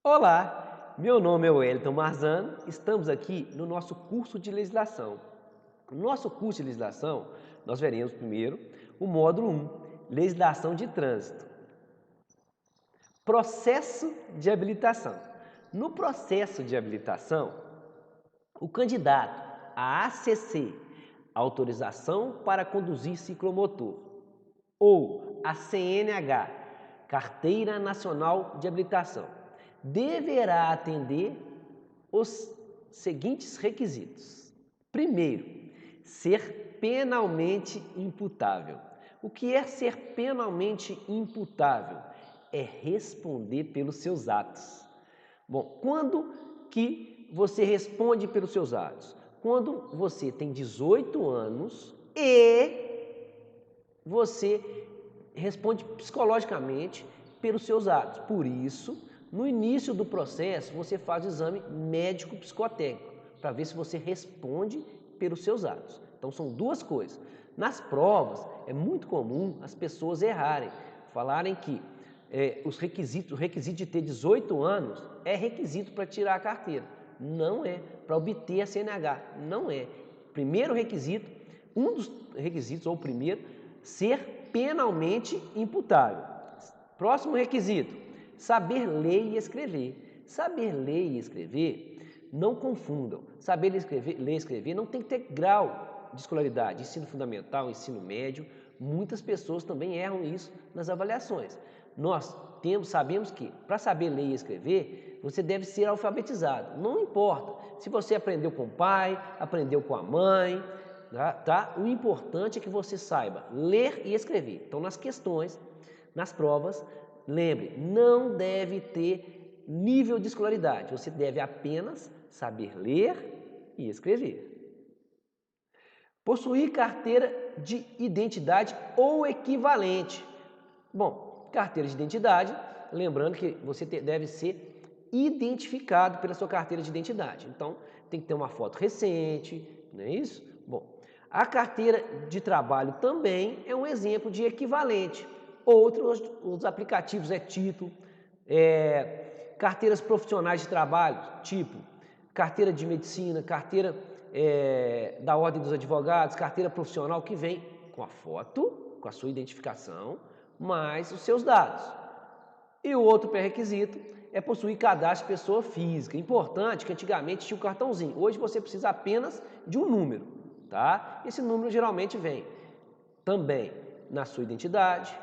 Olá, meu nome é Wellington Marzano, estamos aqui no nosso curso de legislação. No nosso curso de legislação, nós veremos primeiro o módulo 1, legislação de trânsito. Processo de habilitação. No processo de habilitação, o candidato à ACC, autorização para conduzir ciclomotor, ou a CNH, Carteira Nacional de Habilitação, deverá atender os seguintes requisitos. Primeiro, ser penalmente imputável. O que é ser penalmente imputável? É responder pelos seus atos. Bom, quando que você responde pelos seus atos? Quando você tem 18 anos e você responde psicologicamente pelos seus atos. Por isso, no início do processo, você faz o exame médico-psicotécnico para ver se você responde pelos seus atos. Então, são duas coisas. Nas provas, é muito comum as pessoas errarem, falarem que o requisito de ter 18 anos é requisito para tirar a carteira. Não é. Para obter a CNH, não é. Primeiro requisito, um dos requisitos, ou o primeiro, ser penalmente imputável. Próximo requisito, saber ler e escrever. Saber ler e escrever, não confundam. Saber ler e escrever não tem que ter grau de escolaridade, ensino fundamental, ensino médio. Muitas pessoas também erram isso nas avaliações. Nós sabemos que para saber ler e escrever, você deve ser alfabetizado. Não importa se você aprendeu com o pai, aprendeu com a mãe, tá? O importante é que você saiba ler e escrever. Então, nas questões, nas provas, lembre, não deve ter nível de escolaridade. Você deve apenas saber ler e escrever. Possuir carteira de identidade ou equivalente. Bom, carteira de identidade, lembrando que você deve ser identificado pela sua carteira de identidade. Então, tem que ter uma foto recente, não é isso? Bom, a carteira de trabalho também é um exemplo de equivalente. Outros os aplicativos título, carteiras profissionais de trabalho, tipo carteira de medicina, carteira da Ordem dos Advogados, carteira profissional que vem com a foto, com a sua identificação, mais os seus dados. E o outro pré-requisito é possuir cadastro de pessoa física. Importante que antigamente tinha o cartãozinho. Hoje você precisa apenas de um número, tá? Esse número geralmente vem também na sua identidade,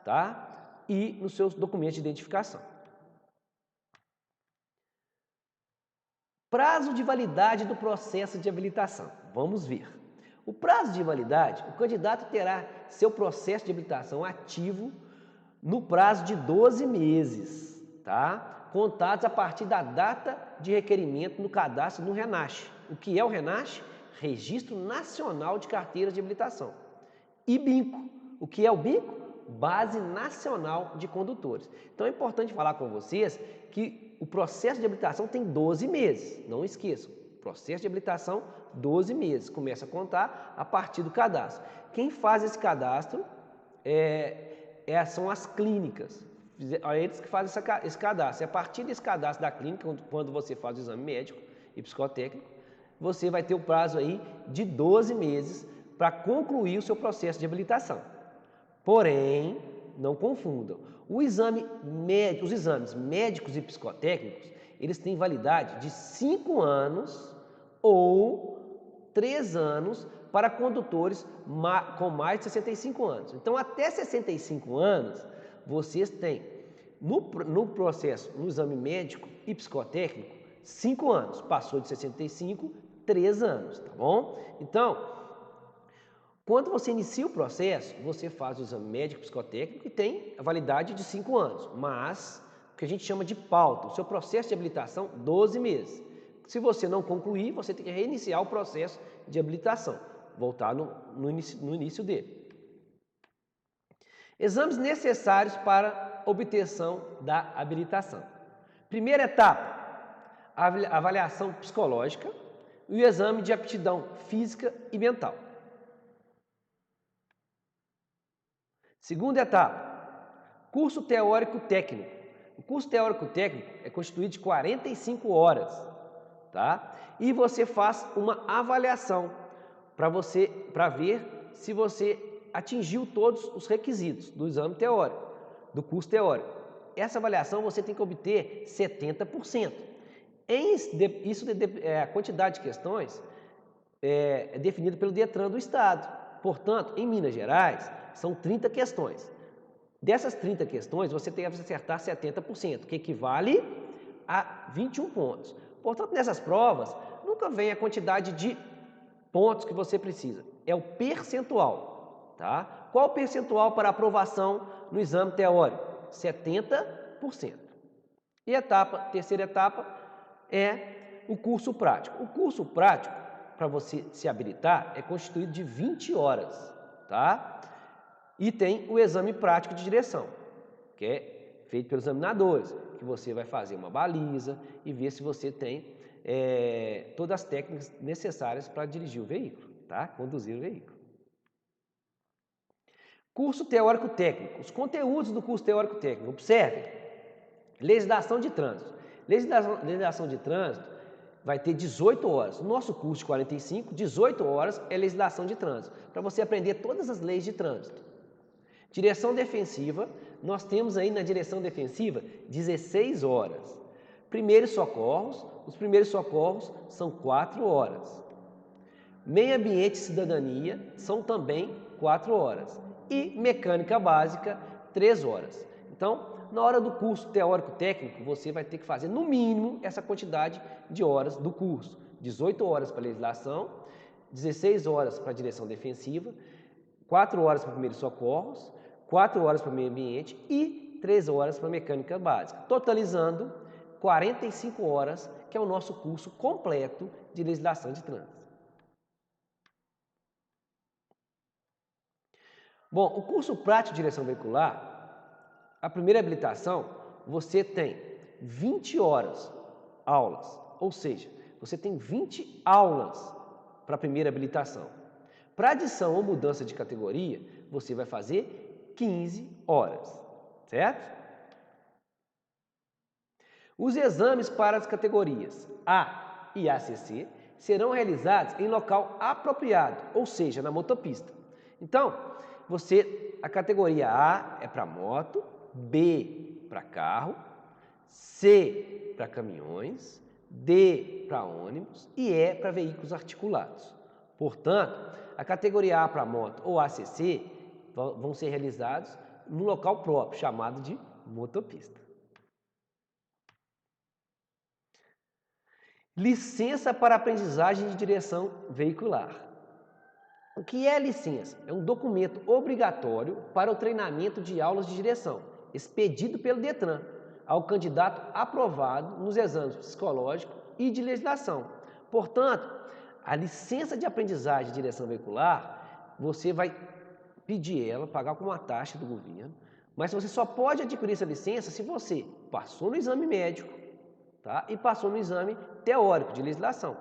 tá? E nos seus documentos de identificação. Prazo de validade do processo de habilitação. Vamos ver. O prazo de validade, o candidato terá seu processo de habilitação ativo no prazo de 12 meses, tá? Contados a partir da data de requerimento no cadastro no RENASH. O que é o RENASH? Registro Nacional de Carteiras de Habilitação. E BINCO. O que é o BINCO? Base Nacional de Condutores. Então é importante falar com vocês que o processo de habilitação tem 12 meses. Não esqueçam. Processo de habilitação, 12 meses. Começa a contar a partir do cadastro. Quem faz esse cadastro são as clínicas. Eles que fazem esse cadastro. E a partir desse cadastro da clínica, quando você faz o exame médico e psicotécnico, você vai ter o prazo aí de 12 meses para concluir o seu processo de habilitação. Porém, não confundam. Os exames médicos e psicotécnicos, eles têm validade de 5 anos ou 3 anos para condutores com mais de 65 anos. Então, até 65 anos, vocês têm, no processo, no exame médico e psicotécnico, 5 anos. Passou de 65, 3 anos, tá bom? Então, quando você inicia o processo, você faz o exame médico psicotécnico e tem a validade de 5 anos, mas o que a gente chama de pauta, o seu processo de habilitação, 12 meses. Se você não concluir, você tem que reiniciar o processo de habilitação, voltar no início dele. Exames necessários para obtenção da habilitação. Primeira etapa, a avaliação psicológica e o exame de aptidão física e mental. Segunda etapa, curso teórico técnico. o curso teórico técnico é constituído de 45 horas, tá? E você faz uma avaliação para ver se você atingiu todos os requisitos do exame teórico, do curso teórico. Essa avaliação você tem que obter 70%. A quantidade de questões é definida pelo Detran do Estado. Portanto, em Minas Gerais, são 30 questões. Dessas 30 questões, você tem que acertar 70%, que equivale a 21 pontos. Portanto, nessas provas, nunca vem a quantidade de pontos que você precisa. É o percentual, tá? Qual o percentual para aprovação no exame teórico? 70%. E terceira etapa é o curso prático. O curso prático, para você se habilitar, é constituído de 20 horas, tá? E tem o exame prático de direção, que é feito pelos examinadores, que você vai fazer uma baliza e ver se você tem todas as técnicas necessárias para dirigir o veículo, tá? Conduzir o veículo. Curso teórico técnico. Os conteúdos do curso teórico técnico. Observe. Legislação de trânsito. Legislação de trânsito vai ter 18 horas. No nosso curso de 45, 18 horas é legislação de trânsito, para você aprender todas as leis de trânsito. Direção defensiva, nós temos aí na direção defensiva 16 horas. Primeiros socorros, os primeiros socorros são 4 horas. Meio ambiente e cidadania são também 4 horas. E mecânica básica, 3 horas. Então, na hora do curso teórico técnico, você vai ter que fazer no mínimo essa quantidade de horas do curso. 18 horas para legislação, 16 horas para direção defensiva, 4 horas para primeiros socorros, 4 horas para meio ambiente e 3 horas para mecânica básica, totalizando 45 horas, que é o nosso curso completo de legislação de trânsito. Bom, o curso prático de direção veicular, a primeira habilitação, você tem 20 horas aulas, ou seja, você tem 20 aulas para a primeira habilitação. Para adição ou mudança de categoria, você vai fazer 15 horas, certo? Os exames para as categorias A e ACC serão realizados em local apropriado, ou seja, na motopista. Então, a categoria A é para moto, B para carro, C para caminhões, D para ônibus e E para veículos articulados. Portanto, a categoria A para moto ou ACC vão ser realizados no local próprio, chamado de motopista. Licença para aprendizagem de direção veicular. O que é licença? É um documento obrigatório para o treinamento de aulas de direção, expedido pelo Detran ao candidato aprovado nos exames psicológico e de legislação. Portanto, a licença de aprendizagem de direção veicular, você vai pedir ela, pagar com uma taxa do governo, mas você só pode adquirir essa licença se você passou no exame médico, tá? E passou no exame teórico de legislação.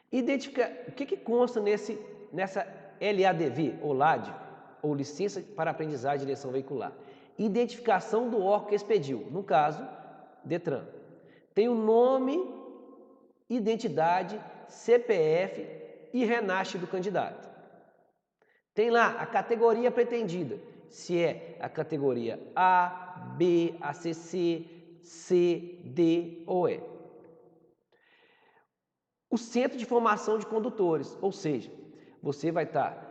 Identifica o que consta nessa LADV, ou LAD, ou Licença para Aprendizagem de Direção Veicular. Identificação do órgão que expediu, no caso, Detran. Tem o nome, identidade, CPF e RENASC do candidato. Tem lá a categoria pretendida, se é a categoria A, B, ACC, C, D ou E. O Centro de Formação de Condutores, ou seja, você vai estar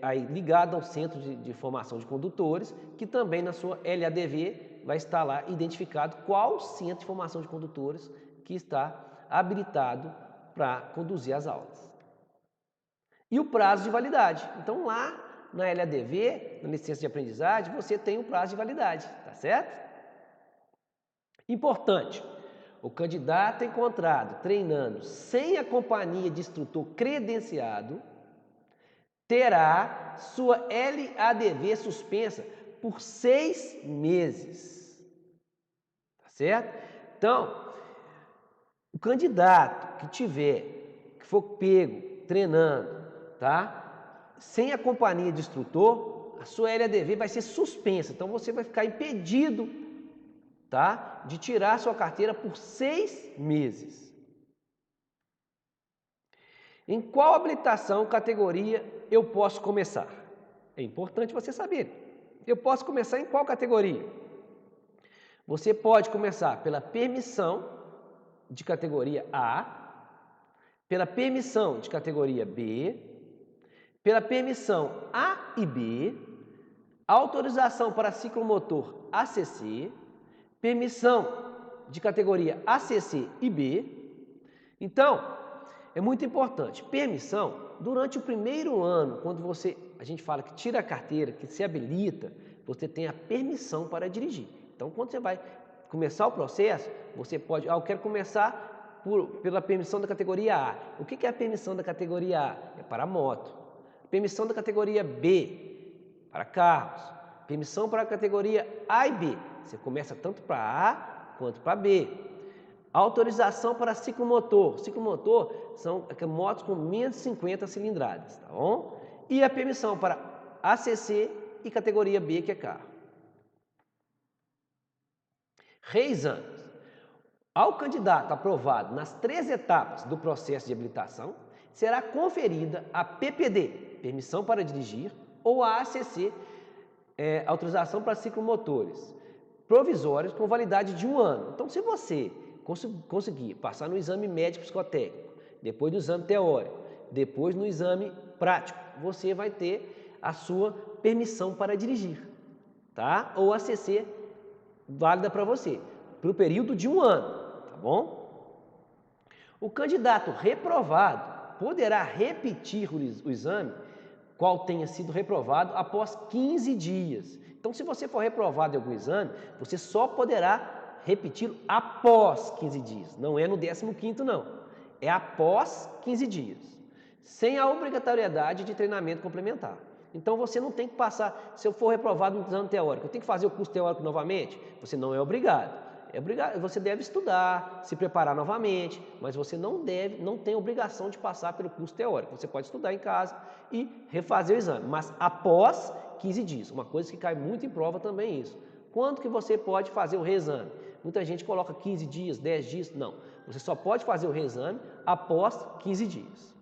aí ligado ao Centro de Formação de Condutores, que também na sua LADV vai estar lá identificado qual Centro de Formação de Condutores que está habilitado para conduzir as aulas. E o prazo de validade. Então, lá na LADV, na licença de aprendizagem, você tem o prazo de validade, tá certo? Importante, o candidato encontrado treinando sem a companhia de instrutor credenciado terá sua LADV suspensa por 6 meses, tá certo? Então, o candidato que for pego treinando, tá? Sem a companhia de instrutor, a sua LADV vai ser suspensa. Então você vai ficar impedido, tá, de tirar a sua carteira por 6 meses. Em qual habilitação, categoria eu posso começar? É importante você saber. Eu posso começar em qual categoria? Você pode começar pela permissão de categoria A, pela permissão de categoria B, pela permissão A e B, autorização para ciclomotor ACC, permissão de categoria ACC e B. Então, é muito importante. Permissão, durante o primeiro ano, quando a gente fala que tira a carteira, que se habilita, você tem a permissão para dirigir. Então, quando você vai começar o processo, você pode, eu quero começar pela permissão da categoria A. O que é a permissão da categoria A? É para moto. Permissão da categoria B, para carros. Permissão para a categoria A e B. Você começa tanto para A quanto para B. Autorização para ciclomotor. Ciclomotor são motos com menos de 50 cilindradas, tá bom? E a permissão para ACC e categoria B, que é carro. Reexames. Ao candidato aprovado nas 3 etapas do processo de habilitação, será conferida a PPD, permissão para dirigir, ou a ACC, autorização para ciclomotores, provisórios com validade de 1 ano. Então, se você conseguir passar no exame médico psicotécnico, depois no exame teórico, depois no exame prático, você vai ter a sua permissão para dirigir, tá? Ou ACC válida para você, para o período de 1 ano, tá bom? O candidato reprovado poderá repetir o exame, qual tenha sido reprovado, após 15 dias. Então, se você for reprovado em algum exame, você só poderá repeti-lo após 15 dias, não é no 15º não, é após 15 dias, sem a obrigatoriedade de treinamento complementar. Então você não tem que passar, se eu for reprovado no exame teórico, eu tenho que fazer o curso teórico novamente? Você não é obrigado. Você deve estudar, se preparar novamente, mas você não tem obrigação de passar pelo curso teórico. Você pode estudar em casa e refazer o exame, mas após 15 dias. Uma coisa que cai muito em prova também é isso. Quando que você pode fazer o reexame? Muita gente coloca 15 dias, 10 dias, não. Você só pode fazer o reexame após 15 dias.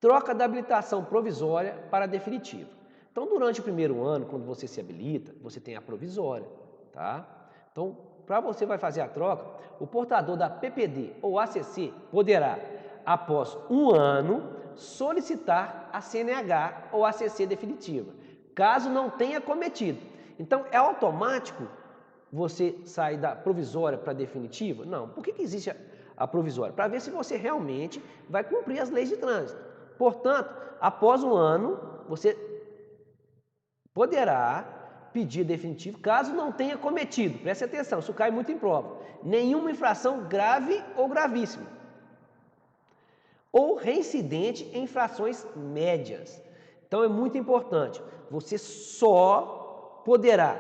Troca da habilitação provisória para a definitiva. Então, durante o primeiro ano, quando você se habilita, você tem a provisória, tá? Então, para você vai fazer a troca, o portador da PPD ou ACC poderá, após 1 ano, solicitar a CNH ou ACC definitiva, caso não tenha cometido. Então, é automático você sair da provisória para a definitiva? Não. Por que existe a provisória? Para ver se você realmente vai cumprir as leis de trânsito. Portanto, após 1 ano, você poderá pedir definitivo, caso não tenha cometido, preste atenção, isso cai muito em prova, nenhuma infração grave ou gravíssima, ou reincidente em infrações médias. Então, é muito importante, você só poderá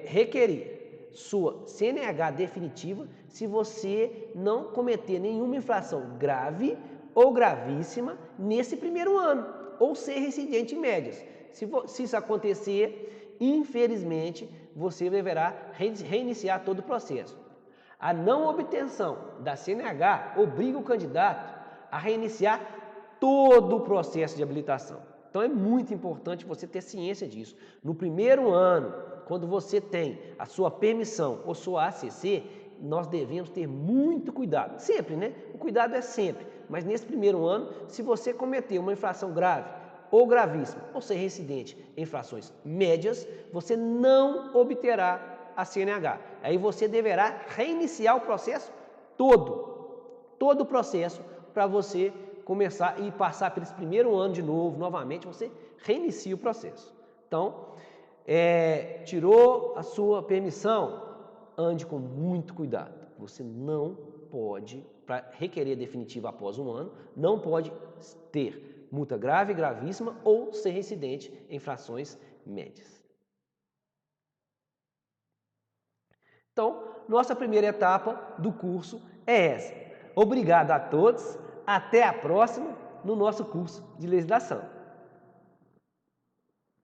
requerer sua CNH definitiva se você não cometer nenhuma infração grave ou gravíssima nesse primeiro ano, ou ser reincidente em médias. Se isso acontecer, infelizmente, você deverá reiniciar todo o processo. A não obtenção da CNH obriga o candidato a reiniciar todo o processo de habilitação. Então, é muito importante você ter ciência disso. No primeiro ano, quando você tem a sua permissão ou sua ACC, nós devemos ter muito cuidado. Sempre, né? O cuidado é sempre. Mas nesse primeiro ano, se você cometer uma infração grave ou gravíssima, ou ser reincidente em infrações médias, você não obterá a CNH. Aí você deverá reiniciar o processo todo o processo, para você começar e passar por esse primeiro ano de novo, novamente, você reinicia o processo. Então, tirou a sua permissão, ande com muito cuidado. Você não pode, para requerer definitiva após 1 ano, não pode ter multa grave, gravíssima ou ser reincidente em infrações médias. Então, nossa primeira etapa do curso é essa. Obrigado a todos, até a próxima no nosso curso de legislação.